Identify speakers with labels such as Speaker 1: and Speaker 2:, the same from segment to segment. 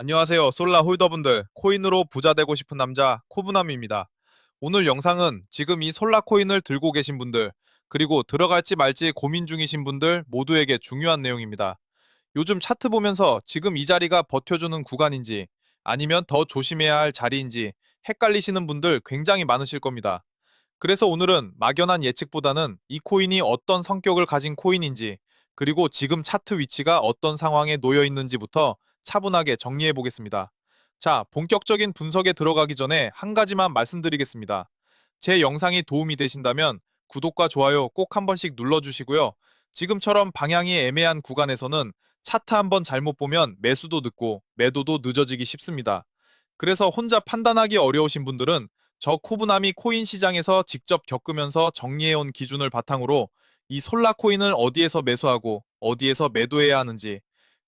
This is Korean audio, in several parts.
Speaker 1: 안녕하세요. 솔라 홀더분들. 코인으로 부자 되고 싶은 남자 코브남입니다. 오늘 영상은 지금 이 솔라 코인을 들고 계신 분들, 그리고 들어갈지 말지 고민 중이신 분들 모두에게 중요한 내용입니다. 요즘 차트 보면서 지금 이 자리가 버텨주는 구간인지 아니면 더 조심해야 할 자리인지 헷갈리시는 분들 굉장히 많으실 겁니다. 그래서 오늘은 막연한 예측보다는 이 코인이 어떤 성격을 가진 코인인지, 그리고 지금 차트 위치가 어떤 상황에 놓여 있는지부터 차분하게 정리해 보겠습니다. 자, 본격적인 분석에 들어가기 전에 한 가지만 말씀드리겠습니다. 제 영상이 도움이 되신다면 구독과 좋아요 꼭 한 번씩 눌러주시고요. 지금처럼 방향이 애매한 구간에서는 차트 한번 잘못 보면 매수도 늦고 매도도 늦어지기 쉽습니다. 그래서 혼자 판단하기 어려우신 분들은 저 코브나미 코인 시장에서 직접 겪으면서 정리해온 기준을 바탕으로 이 솔라 코인을 어디에서 매수하고 어디에서 매도해야 하는지,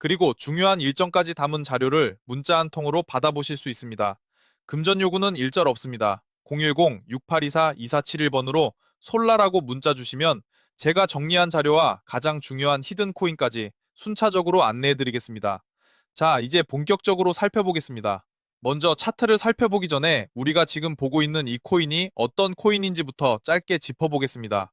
Speaker 1: 그리고 중요한 일정까지 담은 자료를 문자 한 통으로 받아보실 수 있습니다. 금전 요구는 일절 없습니다. 010-6824-2471번으로 솔라라고 문자 주시면 제가 정리한 자료와 가장 중요한 히든 코인까지 순차적으로 안내해드리겠습니다. 자, 이제 본격적으로 살펴보겠습니다. 먼저 차트를 살펴보기 전에 우리가 지금 보고 있는 이 코인이 어떤 코인인지부터 짧게 짚어보겠습니다.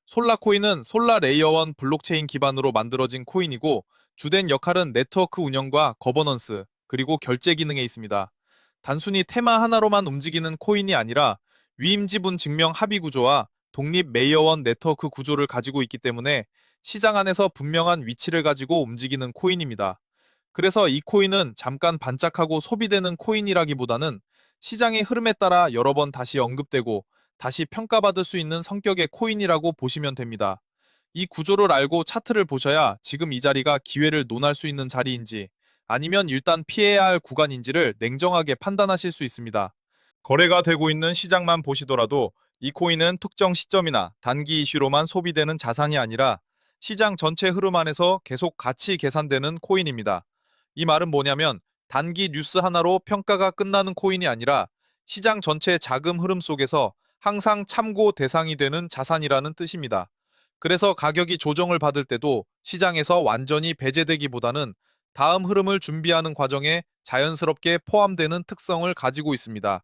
Speaker 1: 솔라 코인은 솔라 레이어 1 블록체인 기반으로 만들어진 코인이고, 주된 역할은 네트워크 운영과 거버넌스, 그리고 결제 기능에 있습니다. 단순히 테마 하나로만 움직이는 코인이 아니라 위임지분 증명 합의 구조와 독립 메이어 1 네트워크 구조를 가지고 있기 때문에 시장 안에서 분명한 위치를 가지고 움직이는 코인입니다. 그래서 이 코인은 잠깐 반짝하고 소비되는 코인이라기보다는 시장의 흐름에 따라 여러 번 다시 언급되고 다시 평가받을 수 있는 성격의 코인이라고 보시면 됩니다. 이 구조를 알고 차트를 보셔야 지금 이 자리가 기회를 논할 수 있는 자리인지 아니면 일단 피해야 할 구간인지를 냉정하게 판단하실 수 있습니다. 거래가 되고 있는 시장만 보시더라도 이 코인은 특정 시점이나 단기 이슈로만 소비되는 자산이 아니라 시장 전체 흐름 안에서 계속 가치 계산되는 코인입니다. 이 말은 뭐냐면 단기 뉴스 하나로 평가가 끝나는 코인이 아니라 시장 전체 자금 흐름 속에서 항상 참고 대상이 되는 자산이라는 뜻입니다. 그래서 가격이 조정을 받을 때도 시장에서 완전히 배제되기보다는 다음 흐름을 준비하는 과정에 자연스럽게 포함되는 특성을 가지고 있습니다.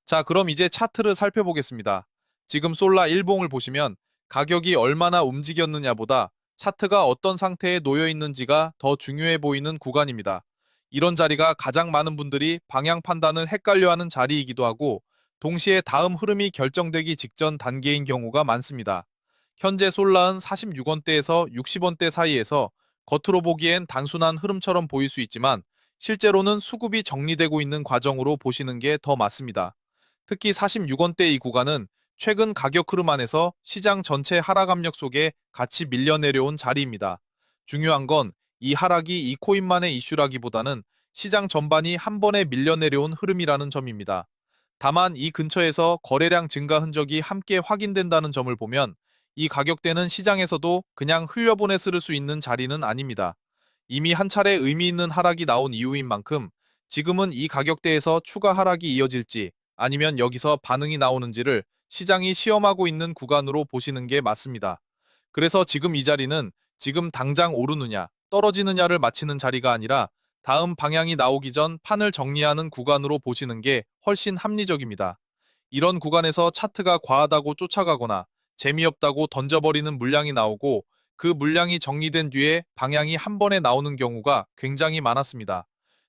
Speaker 1: 자, 그럼 이제 차트를 살펴보겠습니다. 지금 솔라 일봉을 보시면 가격이 얼마나 움직였느냐보다 차트가 어떤 상태에 놓여 있는지가 더 중요해 보이는 구간입니다. 이런 자리가 가장 많은 분들이 방향 판단을 헷갈려하는 자리이기도 하고, 동시에 다음 흐름이 결정되기 직전 단계인 경우가 많습니다. 현재 솔라는 46원대에서 60원대 사이에서 겉으로 보기엔 단순한 흐름처럼 보일 수 있지만 실제로는 수급이 정리되고 있는 과정으로 보시는 게 더 맞습니다. 특히 46원대 이 구간은 최근 가격 흐름 안에서 시장 전체 하락 압력 속에 같이 밀려 내려온 자리입니다. 중요한 건 이 하락이 이 코인만의 이슈라기보다는 시장 전반이 한 번에 밀려 내려온 흐름이라는 점입니다. 다만 이 근처에서 거래량 증가 흔적이 함께 확인된다는 점을 보면 이 가격대는 시장에서도 그냥 흘려보내 쓸 수 있는 자리는 아닙니다. 이미 한 차례 의미 있는 하락이 나온 이유인 만큼 지금은 이 가격대에서 추가 하락이 이어질지 아니면 여기서 반응이 나오는지를 시장이 시험하고 있는 구간으로 보시는 게 맞습니다. 그래서 지금 이 자리는 지금 당장 오르느냐, 떨어지느냐를 맞히는 자리가 아니라 다음 방향이 나오기 전 판을 정리하는 구간으로 보시는 게 훨씬 합리적입니다. 이런 구간에서 차트가 과하다고 쫓아가거나 재미없다고 던져버리는 물량이 나오고 그 물량이 정리된 뒤에 방향이 한 번에 나오는 경우가 굉장히 많았습니다.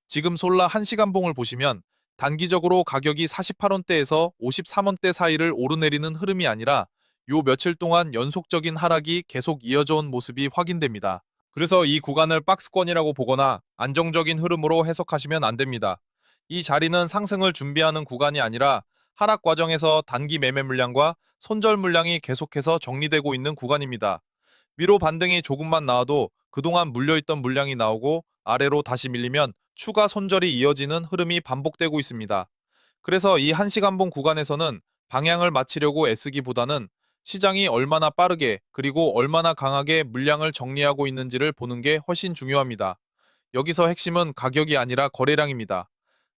Speaker 1: 지금 솔라 1시간봉을 보시면 단기적으로 가격이 48원대에서 53원대 사이를 오르내리는 흐름이 아니라 요 며칠 동안 연속적인 하락이 계속 이어져 온 모습이 확인됩니다. 그래서 이 구간을 박스권이라고 보거나 안정적인 흐름으로 해석하시면 안 됩니다. 이 자리는 상승을 준비하는 구간이 아니라 하락 과정에서 단기 매매 물량과 손절 물량이 계속해서 정리되고 있는 구간입니다. 위로 반등이 조금만 나와도 그동안 물려있던 물량이 나오고 아래로 다시 밀리면 추가 손절이 이어지는 흐름이 반복되고 있습니다. 그래서 이 1시간봉 구간에서는 방향을 맞추려고 애쓰기보다는 시장이 얼마나 빠르게 그리고 얼마나 강하게 물량을 정리하고 있는지를 보는 게 훨씬 중요합니다. 여기서 핵심은 가격이 아니라 거래량입니다.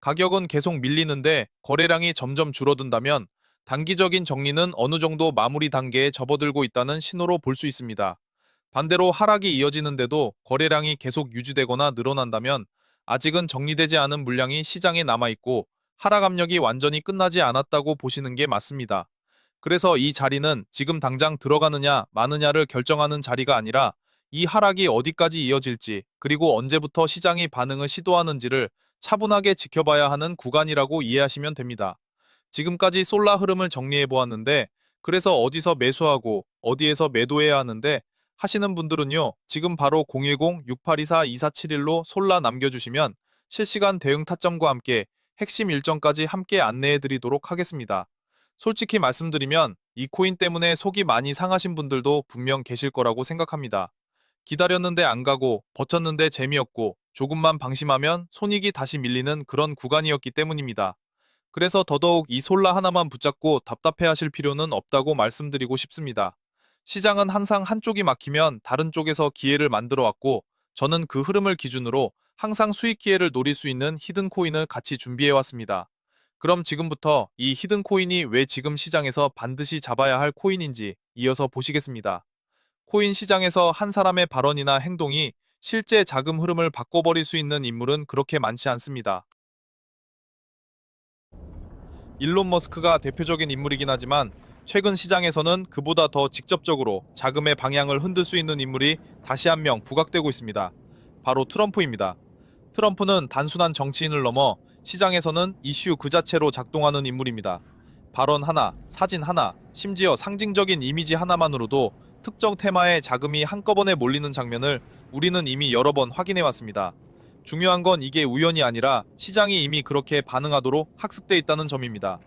Speaker 1: 가격은 계속 밀리는데 거래량이 점점 줄어든다면 단기적인 정리는 어느 정도 마무리 단계에 접어들고 있다는 신호로 볼 수 있습니다. 반대로 하락이 이어지는데도 거래량이 계속 유지되거나 늘어난다면 아직은 정리되지 않은 물량이 시장에 남아있고 하락 압력이 완전히 끝나지 않았다고 보시는 게 맞습니다. 그래서 이 자리는 지금 당장 들어가느냐 마느냐를 결정하는 자리가 아니라 이 하락이 어디까지 이어질지 그리고 언제부터 시장이 반응을 시도하는지를 차분하게 지켜봐야 하는 구간이라고 이해하시면 됩니다. 지금까지 솔라 흐름을 정리해 보았는데 그래서 어디서 매수하고 어디에서 매도해야 하는데 하시는 분들은요. 지금 바로 010-6824-2471로 솔라 남겨주시면 실시간 대응 타점과 함께 핵심 일정까지 함께 안내해 드리도록 하겠습니다. 솔직히 말씀드리면 이 코인 때문에 속이 많이 상하신 분들도 분명 계실 거라고 생각합니다. 기다렸는데 안 가고 버텼는데 재미없고 조금만 방심하면 손익이 다시 밀리는 그런 구간이었기 때문입니다. 그래서 더더욱 이 솔라 하나만 붙잡고 답답해하실 필요는 없다고 말씀드리고 싶습니다. 시장은 항상 한쪽이 막히면 다른 쪽에서 기회를 만들어 왔고 저는 그 흐름을 기준으로 항상 수익 기회를 노릴 수 있는 히든 코인을 같이 준비해 왔습니다. 그럼 지금부터 이 히든 코인이 왜 지금 시장에서 반드시 잡아야 할 코인인지 이어서 보시겠습니다. 코인 시장에서 한 사람의 발언이나 행동이 실제 자금 흐름을 바꿔버릴 수 있는 인물은 그렇게 많지 않습니다. 일론 머스크가 대표적인 인물이긴 하지만 최근 시장에서는 그보다 더 직접적으로 자금의 방향을 흔들 수 있는 인물이 다시 한 명 부각되고 있습니다. 바로 트럼프입니다. 트럼프는 단순한 정치인을 넘어 시장에서는 이슈 그 자체로 작동하는 인물입니다. 발언 하나, 사진 하나, 심지어 상징적인 이미지 하나만으로도 특정 테마에 자금이 한꺼번에 몰리는 장면을 우리는 이미 여러 번 확인해 왔습니다. 중요한 건 이게 우연이 아니라 시장이 이미 그렇게 반응하도록 학습돼 있다는 점입니다.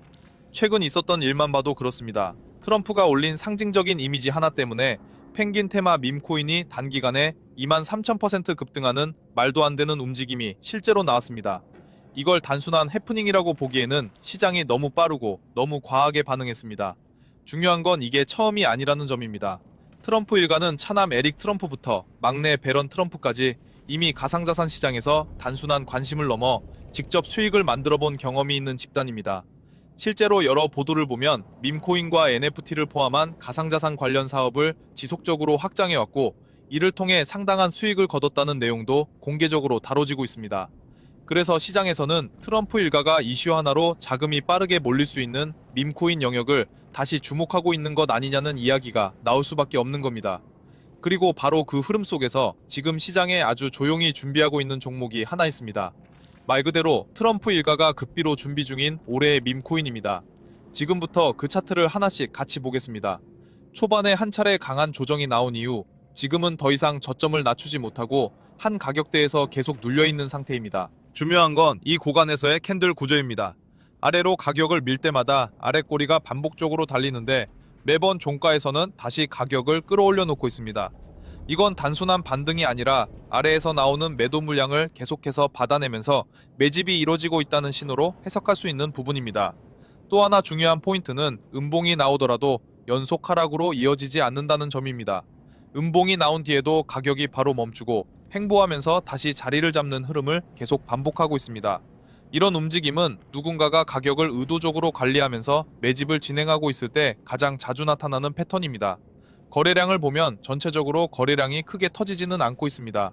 Speaker 1: 최근 있었던 일만 봐도 그렇습니다. 트럼프가 올린 상징적인 이미지 하나 때문에 펭귄 테마 밈코인이 단기간에 23,000% 급등하는 말도 안 되는 움직임이 실제로 나왔습니다. 이걸 단순한 해프닝이라고 보기에는 시장이 너무 빠르고 너무 과하게 반응했습니다. 중요한 건 이게 처음이 아니라는 점입니다. 트럼프 일가는 차남 에릭 트럼프부터 막내 배런 트럼프까지 이미 가상자산 시장에서 단순한 관심을 넘어 직접 수익을 만들어 본 경험이 있는 집단입니다. 실제로 여러 보도를 보면 밈코인과 NFT를 포함한 가상자산 관련 사업을 지속적으로 확장해왔고 이를 통해 상당한 수익을 거뒀다는 내용도 공개적으로 다뤄지고 있습니다. 그래서 시장에서는 트럼프 일가가 이슈 하나로 자금이 빠르게 몰릴 수 있는 밈코인 영역을 다시 주목하고 있는 것 아니냐는 이야기가 나올 수밖에 없는 겁니다. 그리고 바로 그 흐름 속에서 지금 시장에 아주 조용히 준비하고 있는 종목이 하나 있습니다. 말 그대로 트럼프 일가가 급비로 준비 중인 올해의 밈코인입니다. 지금부터 그 차트를 하나씩 같이 보겠습니다. 초반에 한 차례 강한 조정이 나온 이후 지금은 더 이상 저점을 낮추지 못하고 한 가격대에서 계속 눌려있는 상태입니다. 중요한 건 이 구간에서의 캔들 구조입니다. 아래로 가격을 밀 때마다 아래 꼬리가 반복적으로 달리는데 매번 종가에서는 다시 가격을 끌어올려 놓고 있습니다. 이건 단순한 반등이 아니라 아래에서 나오는 매도 물량을 계속해서 받아내면서 매집이 이루어지고 있다는 신호로 해석할 수 있는 부분입니다. 또 하나 중요한 포인트는 음봉이 나오더라도 연속 하락으로 이어지지 않는다는 점입니다. 음봉이 나온 뒤에도 가격이 바로 멈추고 횡보하면서 다시 자리를 잡는 흐름을 계속 반복하고 있습니다. 이런 움직임은 누군가가 가격을 의도적으로 관리하면서 매집을 진행하고 있을 때 가장 자주 나타나는 패턴입니다. 거래량을 보면 전체적으로 거래량이 크게 터지지는 않고 있습니다.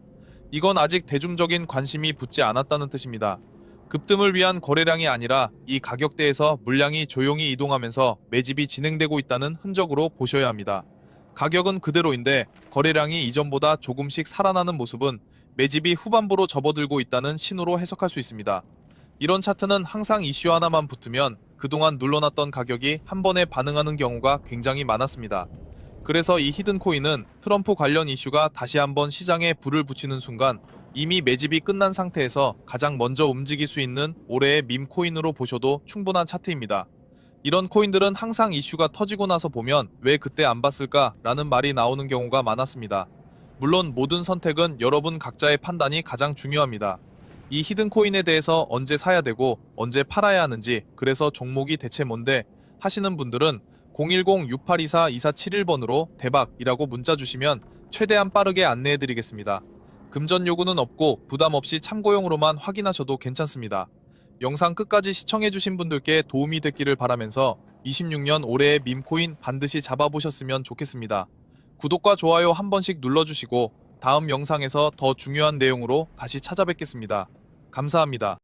Speaker 1: 이건 아직 대중적인 관심이 붙지 않았다는 뜻입니다. 급등을 위한 거래량이 아니라 이 가격대에서 물량이 조용히 이동하면서 매집이 진행되고 있다는 흔적으로 보셔야 합니다. 가격은 그대로인데 거래량이 이전보다 조금씩 살아나는 모습은 매집이 후반부로 접어들고 있다는 신호로 해석할 수 있습니다. 이런 차트는 항상 이슈 하나만 붙으면 그동안 눌러놨던 가격이 한 번에 반응하는 경우가 굉장히 많았습니다. 그래서 이 히든코인은 트럼프 관련 이슈가 다시 한번 시장에 불을 붙이는 순간 이미 매집이 끝난 상태에서 가장 먼저 움직일 수 있는 올해의 밈코인으로 보셔도 충분한 차트입니다. 이런 코인들은 항상 이슈가 터지고 나서 보면 왜 그때 안 봤을까 라는 말이 나오는 경우가 많았습니다. 물론 모든 선택은 여러분 각자의 판단이 가장 중요합니다. 이 히든코인에 대해서 언제 사야 되고 언제 팔아야 하는지 그래서 종목이 대체 뭔데 하시는 분들은 010-6824-2471번으로 대박이라고 문자 주시면 최대한 빠르게 안내해드리겠습니다. 금전 요구는 없고 부담 없이 참고용으로만 확인하셔도 괜찮습니다. 영상 끝까지 시청해주신 분들께 도움이 됐기를 바라면서 26년 올해의 밈코인 반드시 잡아보셨으면 좋겠습니다. 구독과 좋아요 한 번씩 눌러주시고 다음 영상에서 더 중요한 내용으로 다시 찾아뵙겠습니다. 감사합니다.